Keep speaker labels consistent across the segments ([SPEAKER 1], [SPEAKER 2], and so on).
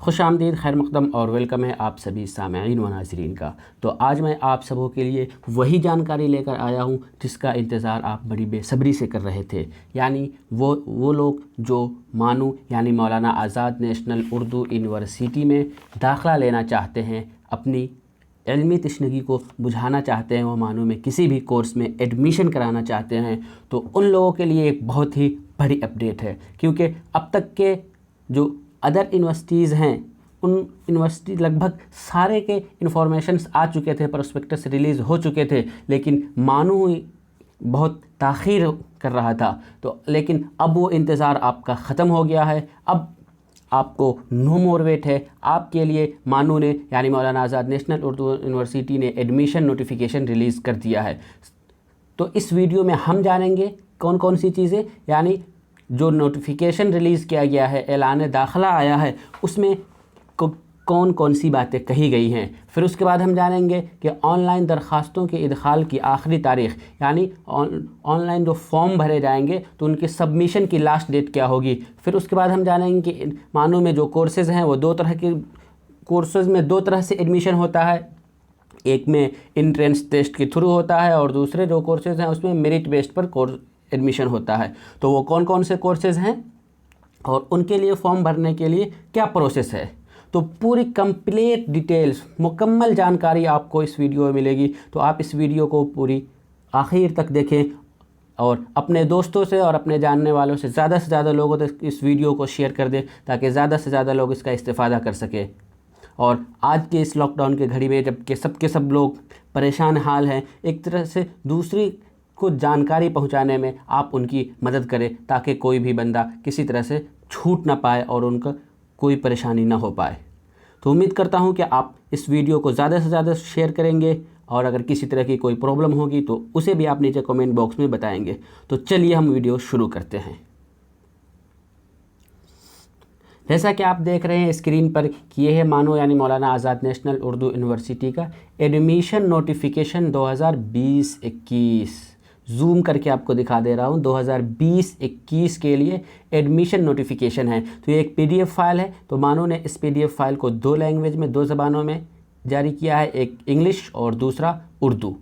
[SPEAKER 1] खुशामदीद, खैर मक़दम और वेलकम है आप सभी सामईन व नाज़रीन का। तो आज मैं आप सबों के लिए वही जानकारी लेकर आया हूँ जिसका इंतज़ार आप बड़ी बेसब्री से कर रहे थे, यानी वो लोग जो मानू यानी मौलाना आज़ाद नेशनल उर्दू यूनिवर्सिटी में दाखिला लेना चाहते हैं, अपनी इल्मी तशनगी को बुझाना चाहते हैं, वो मानू में किसी भी कोर्स में एडमिशन कराना चाहते हैं, तो उन लोगों के लिए एक बहुत ही बड़ी अपडेट है। क्योंकि अब तक के जो अदर यूनिवर्सिटीज़ हैं, उन यूनिवर्सिटी लगभग सारे के इन्फॉर्मेशंस आ चुके थे, प्रोस्पेक्टस रिलीज़ हो चुके थे, लेकिन मानू बहुत ताख़ीर कर रहा था। तो लेकिन अब वो इंतज़ार आपका ख़त्म हो गया है। अब आपको नो मोर वेट है। आपके लिए मानू ने यानी मौलाना आज़ाद नेशनल उर्दू यूनिवर्सिटी ने एडमिशन नोटिफिकेशन रिलीज़ कर दिया है। तो इस वीडियो में हम जानेंगे कौन कौन सी चीज़ें, यानी जो नोटिफिकेशन रिलीज़ किया गया है, ऐलान दाखिला आया है, उसमें कौन कौन सी बातें कही गई हैं। फिर उसके बाद हम जानेंगे कि ऑनलाइन दरख्वास्तों के इदखाल की आखिरी तारीख़, यानी ऑनलाइन जो फॉर्म भरे जाएंगे तो उनके सबमिशन की लास्ट डेट क्या होगी। फिर उसके बाद हम जानेंगे कि मानू में जो कोर्सेज़ हैं वो दो तरह के कोर्सेज़ में दो तरह से एडमिशन होता है। एक में इंट्रेंस टेस्ट के थ्रू होता है और दूसरे जो कोर्सेज़ हैं उसमें मेरिट बेस्ड पर कोर्स एडमिशन होता है। तो वो कौन कौन से कोर्सेज़ हैं और उनके लिए फॉर्म भरने के लिए क्या प्रोसेस है, तो पूरी कंप्लीट डिटेल्स, मुकम्मल जानकारी आपको इस वीडियो में मिलेगी। तो आप इस वीडियो को पूरी आखिर तक देखें और अपने दोस्तों से और अपने जानने वालों से ज़्यादा लोगों तक इस वीडियो को शेयर कर दें, ताकि ज़्यादा से ज़्यादा लोग इसका इस्तेफ़ादा कर सकें। और आज के इस लॉकडाउन के घड़ी में जबकि सब लोग परेशान हाल हैं, एक तरह से दूसरी को जानकारी पहुंचाने में आप उनकी मदद करें, ताकि कोई भी बंदा किसी तरह से छूट ना पाए और उनका कोई परेशानी ना हो पाए। तो उम्मीद करता हूं कि आप इस वीडियो को ज़्यादा से ज़्यादा शेयर करेंगे और अगर किसी तरह की कोई प्रॉब्लम होगी तो उसे भी आप नीचे कमेंट बॉक्स में बताएंगे। तो चलिए हम वीडियो शुरू करते हैं। जैसा कि आप देख रहे हैं स्क्रीन पर कि ये है मानो यानी मौलाना आज़ाद नेशनल उर्दू यूनिवर्सिटी का एडमिशन नोटिफिकेशन 2020-21 जूम करके आपको दिखा दे रहा हूँ। 2020-21 के लिए एडमिशन नोटिफिकेशन है। तो ये एक पीडीएफ फाइल है। तो मानो ने इस पीडीएफ फाइल को दो लैंग्वेज में, दो ज़बानों में जारी किया है, एक इंग्लिश और दूसरा उर्दू।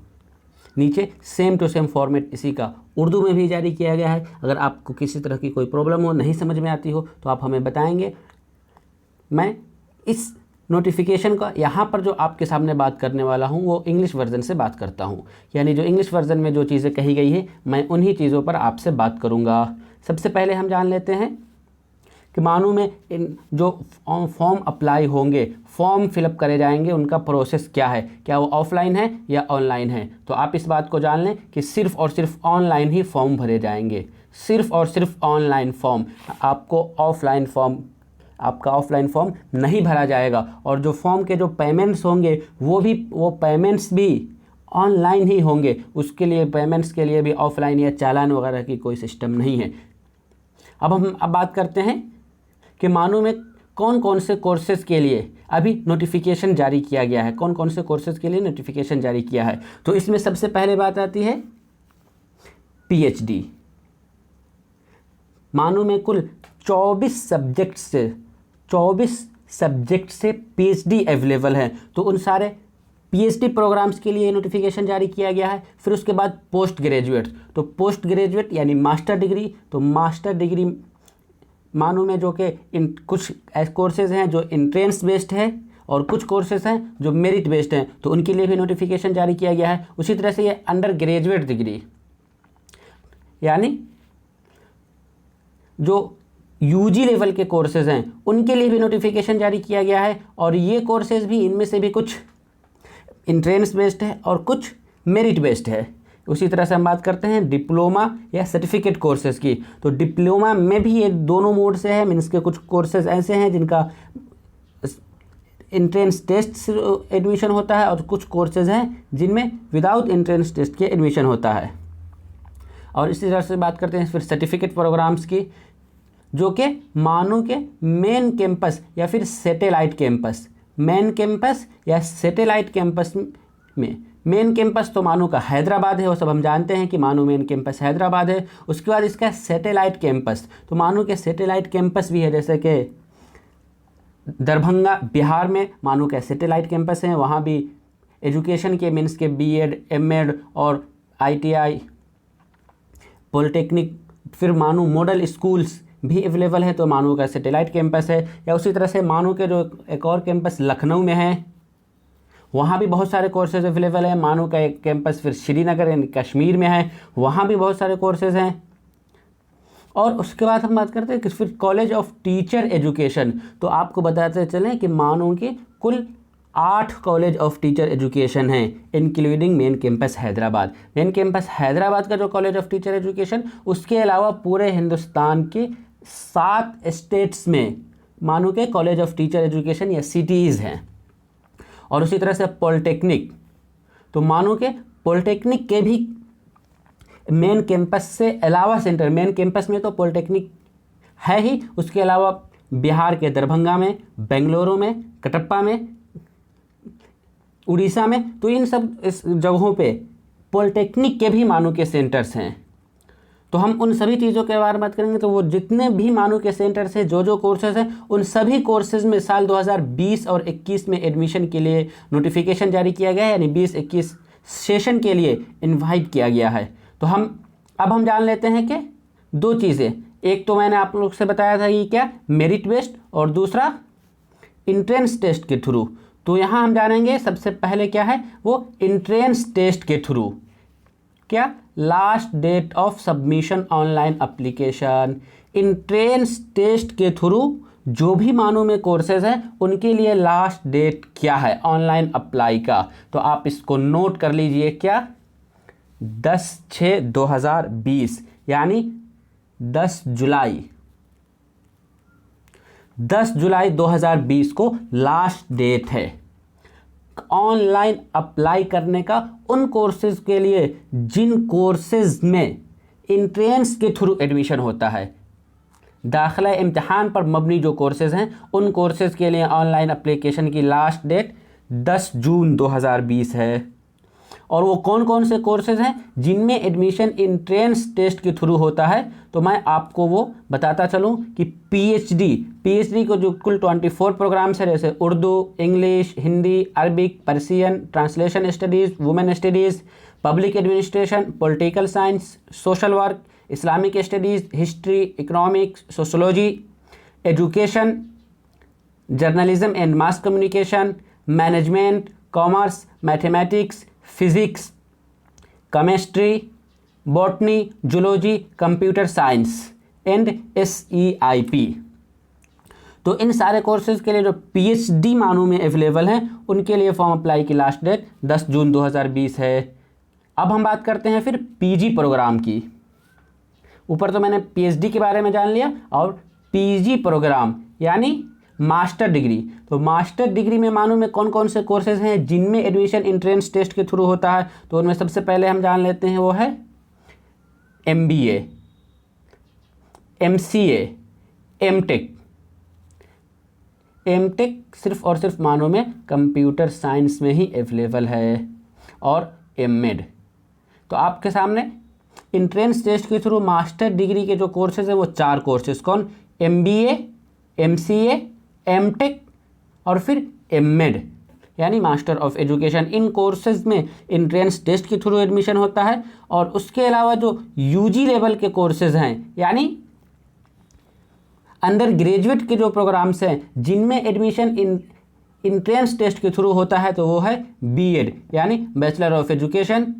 [SPEAKER 1] नीचे सेम टू सेम फॉर्मेट इसी का उर्दू में भी जारी किया गया है। अगर आपको किसी तरह की कोई प्रॉब्लम हो, नहीं समझ में आती हो, तो आप हमें बताएंगे। मैं इस नोटिफिकेशन का यहाँ पर जो आपके सामने बात करने वाला हूँ वो इंग्लिश वर्जन से बात करता हूँ, यानी जो इंग्लिश वर्जन में जो चीज़ें कही गई हैं मैं उन्हीं चीज़ों पर आपसे बात करूँगा। सबसे पहले हम जान लेते हैं कि मानू में जो फॉर्म अप्लाई होंगे, फॉर्म फिलअप करे जाएंगे, उनका प्रोसेस क्या है, क्या वो ऑफ़लाइन है या ऑनलाइन है। तो आप इस बात को जान लें कि सिर्फ़ और सिर्फ ऑनलाइन ही फॉर्म भरे जाएंगे, सिर्फ़ और सिर्फ ऑनलाइन फॉर्म। आपका ऑफ़लाइन फॉर्म नहीं भरा जाएगा और जो फॉर्म के जो पेमेंट्स होंगे वो पेमेंट्स भी ऑनलाइन ही होंगे। उसके लिए पेमेंट्स के लिए भी ऑफ़लाइन या चालान वगैरह की कोई सिस्टम नहीं है। अब बात करते हैं कि मानू में कौन कौन से कोर्सेज़ के लिए अभी नोटिफिकेशन जारी किया गया है, कौन कौन से कोर्सेज़ के लिए नोटिफिकेशन जारी किया है। तो इसमें सबसे पहले बात आती है पीएचडी। मानू में कुल 24 सब्जेक्ट से पीएचडी अवेलेबल है। तो उन सारे पीएचडी प्रोग्राम्स के लिए नोटिफिकेशन जारी किया गया है। फिर उसके बाद पोस्ट ग्रेजुएट, तो पोस्ट ग्रेजुएट यानी मास्टर डिग्री, तो मास्टर डिग्री मानू में जो कि कुछ कोर्सेज़ हैं जो इंट्रेंस बेस्ड है और कुछ कोर्सेज़ हैं जो मेरिट बेस्ड हैं, तो उनके लिए भी नोटिफिकेशन जारी किया गया है। उसी तरह से ये अंडर ग्रेजुएट डिग्री यानी जो यूजी लेवल के कोर्सेज़ हैं उनके लिए भी नोटिफिकेशन जारी किया गया है। और ये कोर्सेज़ भी, इनमें से भी कुछ इंट्रेंस बेस्ड है और कुछ मेरिट बेस्ड है। उसी तरह से हम बात करते हैं डिप्लोमा या सर्टिफिकेट कोर्सेज़ की। तो डिप्लोमा में भी ये दोनों मोड से है, मीन्स के कुछ कोर्सेज़ ऐसे हैं जिनका इंट्रेंस टेस्ट से एडमिशन होता है और कुछ कोर्सेज़ हैं जिनमें विदाउट इंट्रेंस टेस्ट के एडमिशन होता है। और इसी तरह से बात करते हैं फिर सर्टिफिकेट प्रोग्राम्स की, जो कि मानू के मेन कैंपस या फिर सैटेलाइट कैंपस, मेन कैंपस या सैटेलाइट कैंपस में, मेन कैंपस तो मानू का हैदराबाद है, वो सब हम जानते हैं कि मानू मेन कैंपस हैदराबाद है। उसके बाद इसका सैटेलाइट कैंपस, तो मानू के सैटेलाइट कैंपस भी है, जैसे कि दरभंगा बिहार में मानो का सैटेलाइट कैंपस है, वहाँ भी एजुकेशन के मीन्स के बीएड, एमएड और आईटीआई, पॉलिटेक्निक, फिर मानो मॉडल स्कूल्स भी अवेलेबल है, तो मानो का सैटेलाइट कैंपस है। या उसी तरह से मानो के जो एक और कैंपस लखनऊ में है, वहाँ भी बहुत सारे कोर्सेज अवेलेबल है। मानो का एक कैंपस फिर श्रीनगर यानी कश्मीर में है, वहाँ भी बहुत सारे कोर्सेज हैं। और उसके बाद हम बात करते हैं कि फिर कॉलेज ऑफ टीचर एजुकेशन, तो आपको बताते चलें कि मानो कि कुल 8 कॉलेज ऑफ टीचर एजुकेशन हैं, including main campus Hyderabad. Main campus Hyderabad का जो कॉलेज ऑफ टीचर एजुकेशन, उसके अलावा पूरे हिंदुस्तान के 7 स्टेट्स में मानो के कॉलेज ऑफ टीचर एजुकेशन या सिटीज़ हैं। और उसी तरह से पॉलिटेक्निक, तो मानो के पॉलिटेक्निक के भी मेन कैंपस से अलावा सेंटर, मेन कैंपस में तो पॉलिटेक्निक है ही, उसके अलावा बिहार के दरभंगा में, बेंगलुरु में, कटप्पा में, उड़ीसा में, तो इन सब इस जगहों पे पॉलिटेक्निक के भी मानो के सेंटर्स हैं। तो हम उन सभी चीज़ों के बारे में बात करेंगे। तो वो जितने भी मानो के सेंटर्स हैं, जो कोर्सेज हैं, उन सभी कोर्सेज में साल 2020 और 21 में एडमिशन के लिए नोटिफिकेशन जारी किया गया है, यानी 20-21 सेशन के लिए इन्वाइट किया गया है। तो अब हम जान लेते हैं कि 2 चीज़ें, एक तो मैंने आप लोग से बताया था कि क्या मेरिट बेस्ड, और दूसरा इंट्रेंस टेस्ट के थ्रू। तो यहाँ हम जानेंगे सबसे पहले क्या है वो इंट्रेंस टेस्ट के थ्रू। क्या? Last date of submission online application. Entrance test के थ्रू जो भी मानो में कोर्सेज हैं, उनके लिए लास्ट डेट क्या है ऑनलाइन अप्लाई का, तो आप इसको नोट कर लीजिए। क्या? 10/6/2020 यानी 10 जुलाई 2020 को लास्ट डेट है ऑनलाइन अप्लाई करने का उन कोर्सेज के लिए जिन कोर्सेज में इंट्रेंस के थ्रू एडमिशन होता है। दाखिला इम्तिहान पर मबनी जो कोर्सेज हैं, उन कोर्सेज के लिए ऑनलाइन एप्लीकेशन की लास्ट डेट 10 जून 2020 है। और वो कौन कौन से कोर्सेज हैं जिनमें एडमिशन इंट्रेंस टेस्ट के थ्रू होता है, तो मैं आपको वो बताता चलूँ कि पीएचडी को जो कुल 24 प्रोग्राम्स है, जैसे Urdu, English, Hindi, Arabic, Persian, translation studies, women studies, public administration, political science, social work, Islamic studies, history, economics, sociology, education, journalism and mass communication, management, commerce, mathematics, physics, chemistry, botany, zoology, computer science and SEIP। तो इन सारे courses के लिए जो PhD मानो में available हैं, उनके लिए फॉर्म अप्लाई की लास्ट डेट 10 जून 2020 है। अब हम बात करते हैं फिर पीजी प्रोग्राम की। ऊपर तो मैंने पीएचडी के बारे में जान लिया, और पीजी प्रोग्राम यानी मास्टर डिग्री। तो मास्टर डिग्री में मानो में कौन कौन से कोर्सेज हैं जिनमें एडमिशन इंट्रेंस टेस्ट के थ्रू होता है, तो उनमें सबसे पहले हम जान लेते हैं वो है MBA, MCA, एमटेक सिर्फ और सिर्फ मानो में कंप्यूटर साइंस में ही अवेलेबल है, और एमएड। तो आपके सामने इंट्रेंस टेस्ट के थ्रू मास्टर डिग्री के जो कोर्सेज हैं वो 4 कोर्सेज, कौन? MBA, MCA, एमटेक और फिर एमएड यानी master of education. In courses में इंट्रेंस टेस्ट के थ्रू एडमिशन होता है। और उसके अलावा जो यूजी लेवल के कोर्सेज हैं, यानी अंडर ग्रेजुएट के जो प्रोग्राम्स हैं जिनमें एडमिशन इंट्रेंस टेस्ट के थ्रू होता है, तो वो है बीएड यानी bachelor of education,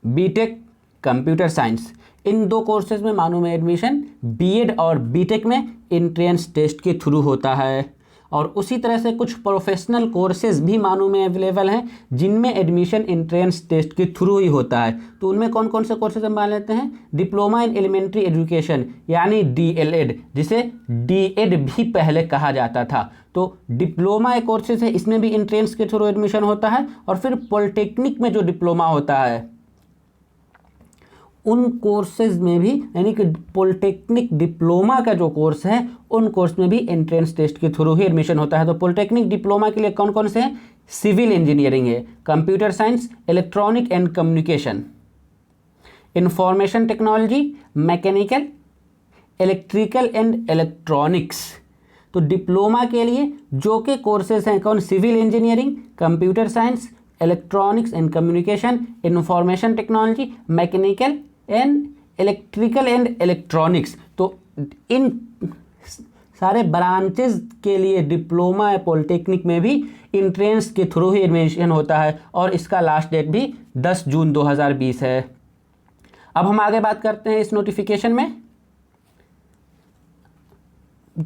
[SPEAKER 1] BTech, computer science. इन 2 कोर्सेज में मानो में एडमिशन बीएड और बीटेक में इंट्रेंस टेस्ट के थ्रू होता है। और उसी तरह से कुछ प्रोफेशनल कोर्सेज भी मानो में अवेलेबल हैं जिनमें एडमिशन इंट्रेंस टेस्ट के थ्रू ही होता है। तो उनमें कौन कौन से कोर्सेज हम मान लेते हैं? डिप्लोमा इन एलिमेंट्री एजुकेशन यानी DLED, जिसे DED भी पहले कहा जाता था। तो डिप्लोमा एक कोर्सेज है, इसमें भी इंट्रेंस के थ्रू एडमिशन होता है। और फिर पॉलिटेक्निक में जो डिप्लोमा होता है, उन कोर्सेज में भी, यानी कि पॉलिटेक्निक डिप्लोमा का जो कोर्स है, उन कोर्स में भी एंट्रेंस टेस्ट के थ्रू ही एडमिशन होता है। तो पॉलिटेक्निक डिप्लोमा के लिए कौन कौन से हैं? सिविल इंजीनियरिंग है, computer science, electronic and communication, information technology, mechanical, electrical and electronics. तो डिप्लोमा के लिए जो के कोर्सेज हैं कौन, civil engineering, computer science, electronics and communication, information technology, mechanical and electrical and electronics. तो इन सारे ब्रांचेज के लिए डिप्लोमा या पॉलिटेक्निक में भी इंट्रेंस के थ्रू ही एडमिशन होता है और इसका लास्ट डेट भी 10 जून 2020 है। अब हम आगे बात करते हैं इस नोटिफिकेशन में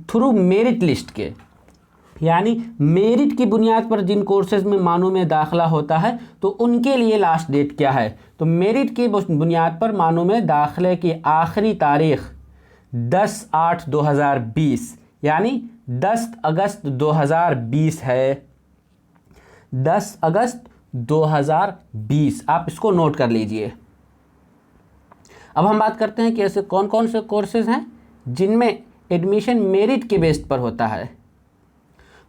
[SPEAKER 1] थ्रू मेरिट लिस्ट के, यानी मेरिट की बुनियाद पर जिन कोर्सेज में मानों में दाखिला होता है तो उनके लिए लास्ट डेट क्या है। तो मेरिट की बुनियाद पर मानों में दाखिले की आखिरी तारीख 10/8/2020 यानी 10 अगस्त 2020 है। 10 अगस्त 2020 आप इसको नोट कर लीजिए। अब हम बात करते हैं कि ऐसे कौन कौन से कोर्सेज हैं जिनमें एडमिशन मेरिट के बेस पर होता है।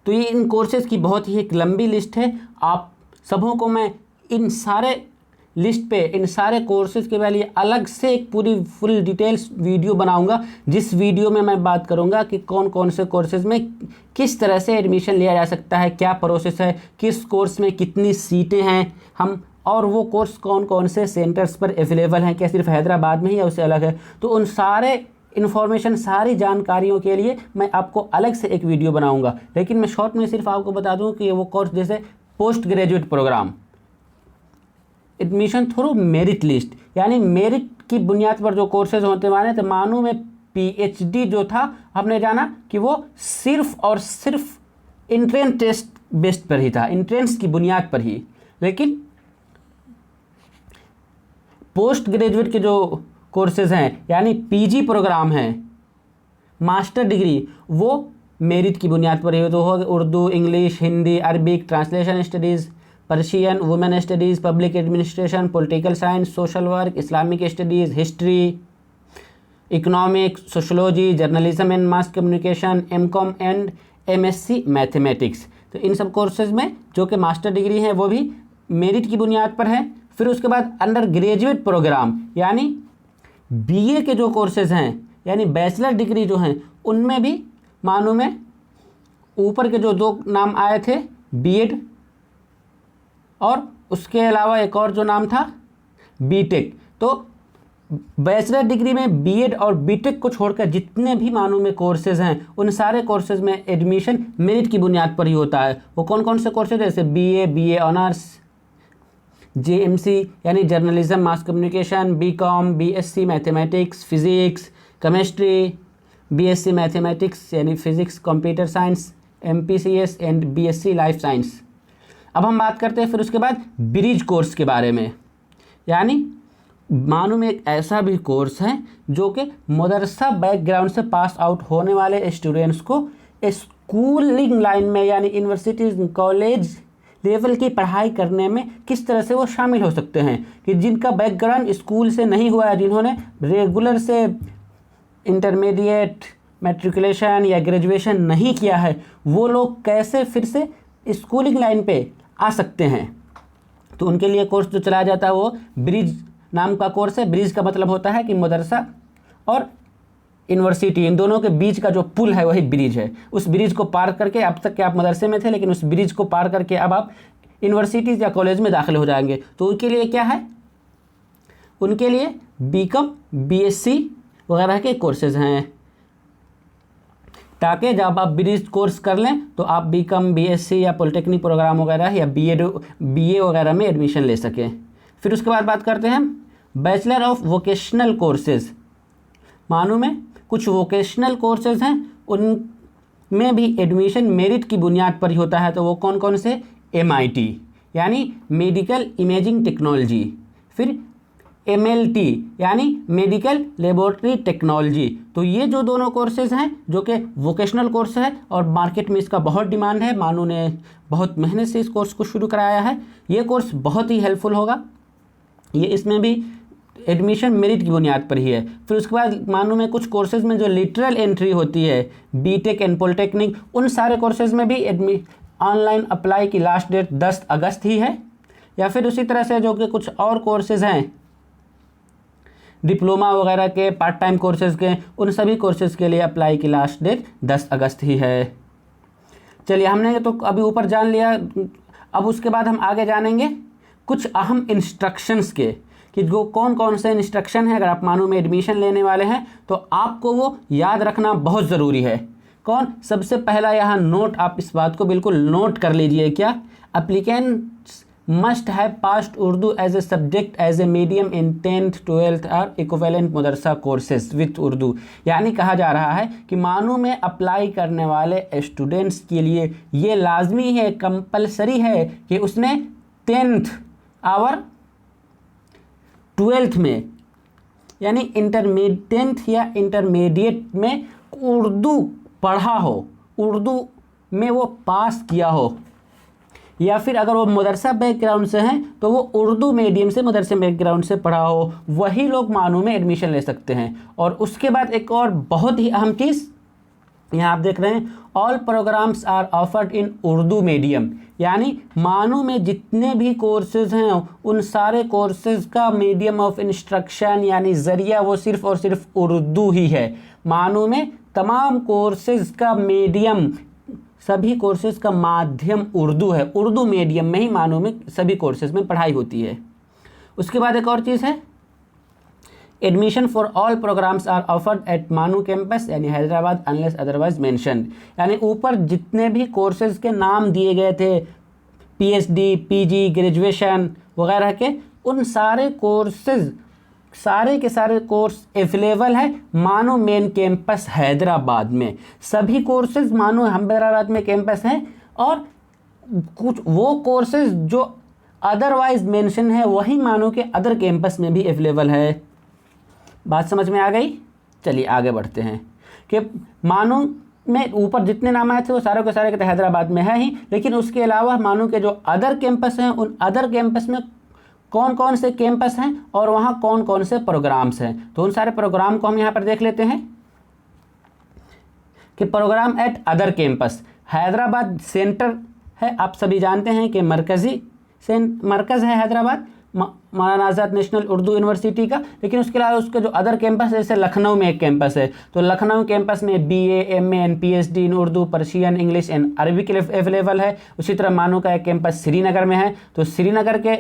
[SPEAKER 1] तो ये इन कोर्सेज़ की बहुत ही एक लंबी लिस्ट है। आप सबों को मैं इन सारे लिस्ट पे इन सारे कोर्सेज़ के लिए अलग से एक पूरी फुल डिटेल्स वीडियो बनाऊंगा, जिस वीडियो में मैं बात करूंगा कि कौन कौन से कोर्सेज़ में किस तरह से एडमिशन लिया जा सकता है, क्या प्रोसेस है, किस कोर्स में कितनी सीटें हैं हम, और वो कोर्स कौन कौन से सेंटर्स पर अवेलेबल हैं, क्या सिर्फ हैदराबाद में ही या उससे अलग है। तो उन सारे इन्फॉर्मेशन, सारी जानकारियों के लिए मैं आपको अलग से एक वीडियो बनाऊंगा। लेकिन मैं शॉर्ट में सिर्फ आपको बता दूं कि वो कोर्स जैसे post graduate programme, admission through merit list, यानी मेरिट की बुनियाद पर जो कोर्सेज होते माने तो मानू में पीएचडी जो था हमने जाना कि वो सिर्फ और सिर्फ इंट्रेंस टेस्ट बेस्ड पर ही था, इंट्रेंस की बुनियाद पर ही। लेकिन पोस्ट ग्रेजुएट के जो कोर्सेज हैं यानी पीजी प्रोग्राम हैं, मास्टर डिग्री, वो मेरिट की बुनियाद पर ही तो हो, Urdu, English, Hindi, Arabic, translation studies, Persian, women studies, public administration, political science, social work, Islamic studies, history, economics, sociology, journalism and mass communication, MCom and MSc mathematics. तो इन सब कोर्सेज में जो कि मास्टर डिग्री है वो भी मेरिट की बुनियाद पर है। फिर उसके बाद अंडर ग्रेजुएट प्रोग्राम यानी बीए के जो कोर्सेज हैं यानी बैचलर डिग्री जो हैं उनमें भी मानू में ऊपर के जो दो नाम आए थे बीएड और उसके अलावा एक और जो नाम था बीटेक। तो बैचलर डिग्री में बीएड और बीटेक को छोड़कर जितने भी मानू में कोर्सेज हैं उन सारे कोर्सेज में एडमिशन मेरिट की बुनियाद पर ही होता है। वो कौन कौन से कोर्सेज जैसे बीए ऑनर्स, जेएमसी यानी journalism mass communication, BCom, BSc mathematics physics chemistry, BSc mathematics यानी physics computer science, MPCS and BSc life science. अब हम बात करते हैं फिर उसके बाद ब्रिज कोर्स के बारे में, यानी मानो में एक ऐसा भी कोर्स है जो कि मदरसा बैकग्राउंड से पास आउट होने वाले स्टूडेंट्स को स्कूलिंग लाइन में यानी यूनिवर्सिटीज कॉलेज लेवल की पढ़ाई करने में किस तरह से वो शामिल हो सकते हैं, कि जिनका बैकग्राउंड स्कूल से नहीं हुआ है, जिन्होंने रेगुलर से इंटरमीडिएट, मैट्रिकुलेशन या ग्रेजुएशन नहीं किया है, वो लोग कैसे फिर से स्कूलिंग लाइन पे आ सकते हैं। तो उनके लिए कोर्स जो चलाया जाता है वो ब्रिज नाम का कोर्स है। ब्रिज का मतलब होता है कि मदरसा और यूनिवर्सिटी इन दोनों के बीच का जो पुल है वही ब्रिज है। उस ब्रिज को पार करके अब तक के आप मदरसे में थे, लेकिन उस ब्रिज को पार करके अब आप यूनिवर्सिटीज़ या कॉलेज में दाखिल हो जाएंगे। तो उनके लिए क्या है, उनके लिए बीकॉम, बीएससी वगैरह के कोर्सेज हैं, ताकि जब आप ब्रिज कोर्स कर लें तो आप बीकॉम, बीएससी या पॉलिटेक्निक प्रोग्राम वगैरह या बीए वगैरह में एडमिशन ले सकें। फिर उसके बाद बात करते हैं हम बैचलर ऑफ वोकेशनल कोर्सेज। मानो में कुछ वोकेशनल कोर्सेज हैं, उनमें भी एडमिशन मेरिट की बुनियाद पर ही होता है। तो वो कौन कौन से, एमआईटी यानी मेडिकल इमेजिंग टेक्नोलॉजी, फिर एमएलटी यानी मेडिकल लेबोरेटरी टेक्नोलॉजी। तो ये जो दोनों कोर्सेज हैं जो कि वोकेशनल कोर्स है और मार्केट में इसका बहुत डिमांड है, मानू ने बहुत मेहनत से इस कोर्स को शुरू कराया है। ये कोर्स बहुत ही हेल्पफुल होगा। ये इसमें भी एडमिशन मेरिट की बुनियाद पर ही है। फिर उसके बाद मानो में कुछ कोर्सेज में जो लिटरल एंट्री होती है, बीटेक एंड पॉलिटेक्निक, उन सारे कोर्सेज में भी ऑनलाइन अप्लाई की लास्ट डेट 10 अगस्त ही है। या फिर उसी तरह से जो कि कुछ और कोर्सेज हैं डिप्लोमा वगैरह के, पार्ट टाइम कोर्सेज़ के, उन सभी कोर्सेज़ के लिए अप्लाई की लास्ट डेट 10 अगस्त ही है। चलिए, हमने तो अभी ऊपर जान लिया। अब उसके बाद हम आगे जानेंगे कुछ अहम इंस्ट्रक्शंस के, कि जो कौन कौन से इंस्ट्रक्शन है। अगर आप मानू में एडमिशन लेने वाले हैं तो आपको वो याद रखना बहुत ज़रूरी है। कौन? सबसे पहला यहाँ नोट, आप इस बात को बिल्कुल नोट कर लीजिए। क्या? Applicants must have passed Urdu as a subject as a medium in 10th 12th और equivalent madrasa courses with Urdu. यानी कहा जा रहा है कि मानू में अप्लाई करने वाले स्टूडेंट्स के लिए ये लाजमी है, कंपलसरी है कि उसने 10th और 12th में, यानी 10th या इंटरमीडिएट में उर्दू पढ़ा हो, उर्दू में वो पास किया हो, या फिर अगर वो मदरसा बैकग्राउंड से हैं तो वो उर्दू मीडियम से, मदरसा बैकग्राउंड से पढ़ा हो, वही लोग मानू में एडमिशन ले सकते हैं। और उसके बाद एक और बहुत ही अहम चीज़ यहाँ आप देख रहे हैं, all programmes are offered in Urdu medium. यानी मानू में जितने भी कोर्सेज हैं उन सारे कोर्सेज का मीडियम ऑफ इंस्ट्रक्शन यानी ज़रिया वो सिर्फ़ और सिर्फ उर्दू ही है। मानू में तमाम कोर्सेज का मीडियम, सभी कोर्सेज का माध्यम उर्दू है। उर्दू मीडियम में ही मानू में सभी कोर्सेज में पढ़ाई होती है। उसके बाद एक और चीज़ है, admission for all programmes are offered at MANUU campus यानी हैदराबाद अनलेस अदरवाइज मेंशन्ड। यानी ऊपर जितने भी कोर्सेज के नाम दिए गए थे, पीएचडी, पीजी, ग्रेजुएशन वगैरह के, उन सारे कोर्सेज, सारे के सारे कोर्स अवेलेबल है मानू मेन कैंपस हैदराबाद में। सभी कोर्सेज मानू हैदराबाद में कैंपस हैं, और कुछ वो कोर्सेज जो अदरवाइज मेंशन है वही मानू के अदर कैंपस में भी अवेलेबल है। बात समझ में आ गई? चलिए आगे बढ़ते हैं कि मानू में ऊपर जितने नाम आए थे वो सारे के सारे के हैदराबाद में है ही, लेकिन उसके अलावा मानू के जो अदर कैंपस हैं उन अदर कैंपस में कौन कौन से कैंपस हैं और वहाँ कौन कौन से प्रोग्राम्स हैं। तो उन सारे प्रोग्राम को हम यहाँ पर देख लेते हैं कि programme at other campus Hyderabad centre है। आप सभी जानते हैं कि मरकज़ है हैदराबाद मौलाना आज़ाद नेशनल उर्दू यूनिवर्सिटी का, लेकिन उसके अलावा उसके जो अदर कैंपस है, जैसे लखनऊ में एक कैंपस है, तो लखनऊ कैंपस में BA, MA and PhD in Urdu, Persian, English and Arabic available है। उसी तरह मानू का एक कैंपस श्रीनगर में है, तो श्रीनगर के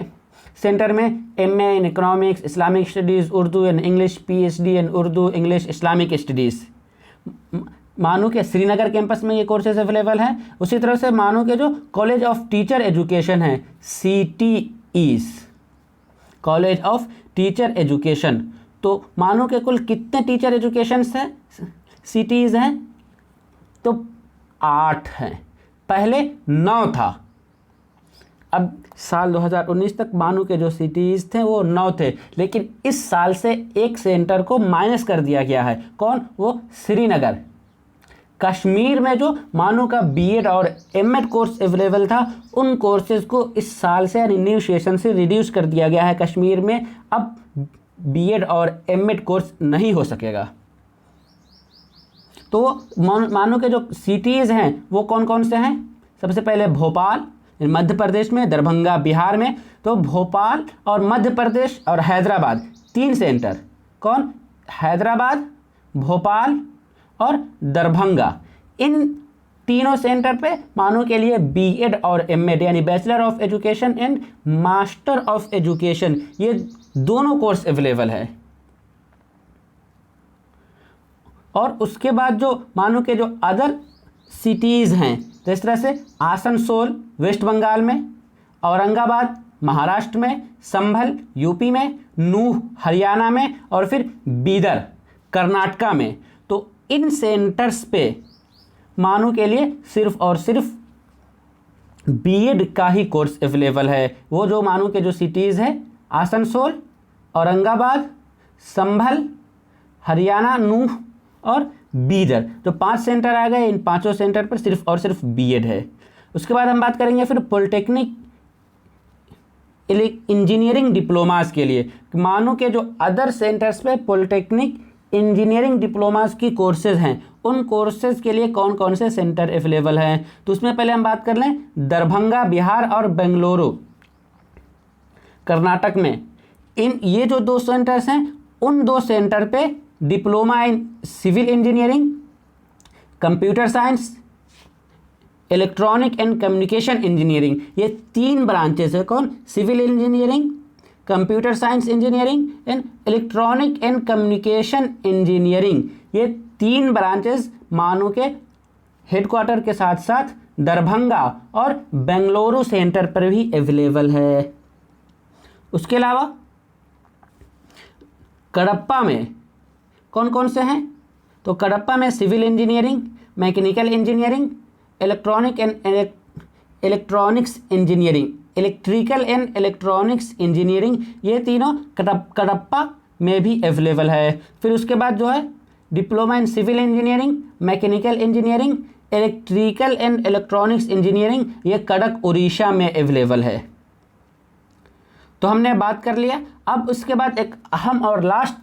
[SPEAKER 1] सेंटर में MA in economics, Islamic studies, Urdu and English, PhD in Urdu, English, Islamic studies. मानू के श्रीनगर कैंपस में ये कोर्सेज अवेलेबल हैं। उसी तरह से मानू के जो कॉलेज ऑफ टीचर एजुकेशन है, CTEs, college of teacher education, तो मानो के कुल कितने टीचर एजुकेशंस हैं, CTEs हैं? तो 8 हैं। पहले 9 था, अब साल 2019 तक मानू के जो CTEs थे वो 9 थे, लेकिन इस साल से एक सेंटर को माइनस कर दिया गया है। कौन? वो श्रीनगर। कश्मीर में जो मानू का BEd और MAd कोर्स अवेलेबल था, उन कोर्सेज को इस साल से यानी न्यू सेशन से रिड्यूस कर दिया गया है। कश्मीर में अब BEd और MAd कोर्स नहीं हो सकेगा। तो मानू के जो CTEs हैं वो कौन कौन से हैं? सबसे पहले भोपाल मध्य प्रदेश में, दरभंगा बिहार में। तो भोपाल और मध्य प्रदेश और हैदराबाद 3 सेंटर। कौन? हैदराबाद, भोपाल और दरभंगा। इन तीनों सेंटर पे मानू के लिए BEd और MAd यानी bachelor of education and master of education, ये दोनों कोर्स अवेलेबल है। और उसके बाद जो मानू के जो अदर CTEs हैं, तो इस तरह से आसनसोल वेस्ट बंगाल में, औरंगाबाद महाराष्ट्र में, संभल यूपी में, नूह हरियाणा में, और फिर बीदर कर्नाटका में। तो इन सेंटर्स पे मानू के लिए सिर्फ और सिर्फ BEd का ही कोर्स अवेलेबल है। वो जो मानू के जो CTEs है, आसनसोल, औरंगाबाद, संभल, हरियाणा, नूह और बीदर, तो 5 सेंटर आ गए। इन 5 सेंटर पर सिर्फ और सिर्फ BEd है। उसके बाद हम बात करेंगे फिर पॉलिटेक्निक इंजीनियरिंग डिप्लोमास के लिए। मानो के जो अदर सेंटर्स पे पॉलिटेक्निक इंजीनियरिंग डिप्लोमास की कोर्सेज हैं, उन कोर्सेज के लिए कौन कौन से सेंटर अवेलेबल हैं। तो उसमें पहले हम बात कर लें दरभंगा बिहार और बेंगलुरु कर्नाटक में। ये जो 2 सेंटर्स हैं उन 2 सेंटर पे diploma in civil engineering, computer science, electronic and communication engineering, ये 3 ब्रांचेस है। कौन? Civil engineering, computer science engineering and electronic and communication engineering, ये 3 ब्रांचेस मानो के हेडक्वार्टर के साथ साथ दरभंगा और बेंगलुरु सेंटर पर भी अवेलेबल है। उसके अलावा कडप्पा में कौन कौन से हैं? तो कडप्पा में civil engineering, mechanical engineering, electronics engineering, electrical and electronics engineering, ये तीनों कडप्पा में भी अवेलेबल है। फिर उसके बाद जो है diploma in civil engineering, mechanical engineering, electrical and electronics engineering, ये कड़क उड़ीसा में अवेलेबल है। तो हमने बात कर लिया। अब उसके बाद एक अहम और लास्ट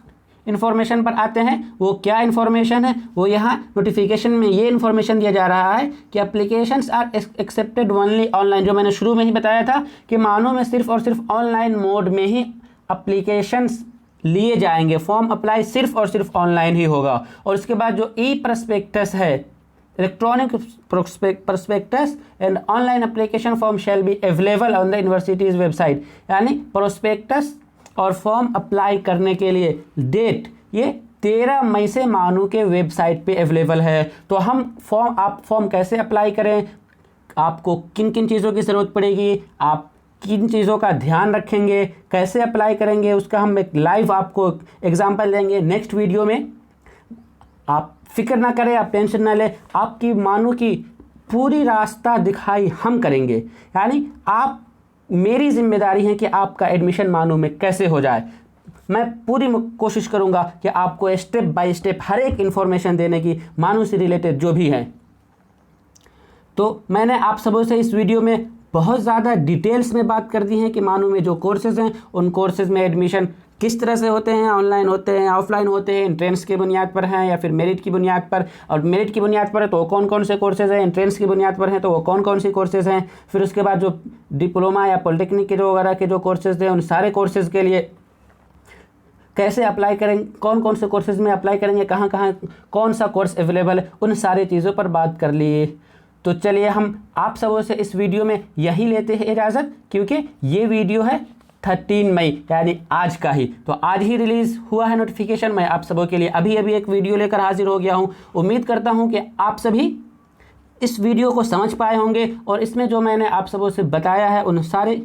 [SPEAKER 1] इन्फॉर्मेशन पर आते हैं। वो क्या इन्फॉर्मेशन है? वो यहाँ नोटिफिकेशन में ये इन्फॉर्मेशन दिया जा रहा है कि applications are accepted only online. जो मैंने शुरू में ही बताया था कि मानो में सिर्फ और सिर्फ ऑनलाइन मोड में ही एप्लीकेशंस लिए जाएंगे, फॉर्म अप्लाई सिर्फ और सिर्फ ऑनलाइन ही होगा। और उसके बाद जो ई प्रस्पेक्टस है, electronic prospectus and online application form shall be available on the universities website, यानी प्रोस्पेक्टस और फॉर्म अप्लाई करने के लिए डेट ये 13 मई से मानो के वेबसाइट पे अवेलेबल है। तो आप फॉर्म कैसे अप्लाई करें, आपको किन किन चीज़ों की ज़रूरत पड़ेगी, आप किन चीज़ों का ध्यान रखेंगे, कैसे अप्लाई करेंगे, उसका हम एक लाइव आपको एग्जांपल देंगे नेक्स्ट वीडियो में। आप फिक्र ना करें, आप टेंशन ना लें, आपकी मानो की पूरी रास्ता दिखाई हम करेंगे। यानी आप, मेरी जिम्मेदारी है कि आपका एडमिशन मानो में कैसे हो जाए। मैं पूरी कोशिश करूंगा कि आपको स्टेप बाय स्टेप हर एक इन्फॉर्मेशन देने की, मानो से रिलेटेड जो भी है। तो मैंने आप सबों से इस वीडियो में बहुत ज़्यादा डिटेल्स में बात कर दी है कि मानो में जो कोर्सेज़ हैं उन कोर्सेज़ में एडमिशन किस तरह से होते हैं, ऑनलाइन होते हैं, ऑफलाइन होते हैं, एंट्रेंस की बुनियाद पर हैं या फिर मेरिट की बुनियाद पर। और मेरिट की बुनियाद पर है तो कौन कौन से कोर्सेज़ हैं, एंट्रेंस की बुनियाद पर हैं तो वो कौन कौन से कोर्सेज़ हैं। फिर उसके बाद जो डिप्लोमा या पॉलिटेक्निक के जो वगैरह के जो कोर्सेज़ हैं उन सारे कोर्सेज़ के लिए कैसे अप्लाई करेंगे, कौन कौन से कोर्सेज़ में अप्लाई करेंगे, कहाँ कहाँ कौन सा कोर्स अवेलेबल है, उन सारी चीज़ों पर बात कर लिए। तो चलिए हम आप सबों से इस वीडियो में यही लेते हैं इजाज़त, क्योंकि ये वीडियो है 13 मई यानी आज का ही। तो आज ही रिलीज़ हुआ है नोटिफिकेशन। मैं आप सबों के लिए अभी एक वीडियो लेकर हाजिर हो गया हूँ। उम्मीद करता हूँ कि आप सभी इस वीडियो को समझ पाए होंगे और इसमें जो मैंने आप सबों से बताया है उन सारी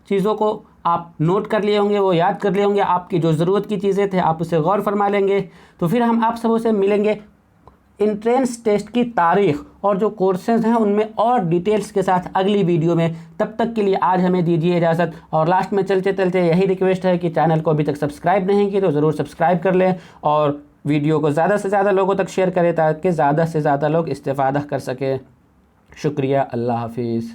[SPEAKER 1] चीज़ों को आप नोट कर लिए होंगे, वो याद कर लिए होंगे। आपकी जो ज़रूरत की चीज़ें थे आप उसे गौर फरमा लेंगे। तो फिर हम आप सबों से मिलेंगे एंट्रेंस टेस्ट की तारीख और जो कोर्सेज हैं उनमें और डिटेल्स के साथ अगली वीडियो में। तब तक के लिए आज हमें दीजिए इजाज़त। और लास्ट में चलते चलते यही रिक्वेस्ट है कि चैनल को अभी तक सब्सक्राइब नहीं की तो ज़रूर सब्सक्राइब कर लें और वीडियो को ज़्यादा से ज़्यादा लोगों तक शेयर करें ताकि ज़्यादा से ज़्यादा लोग इस्तेफ़ादा कर सकें। शुक्रिया। अल्लाह हाफिज़।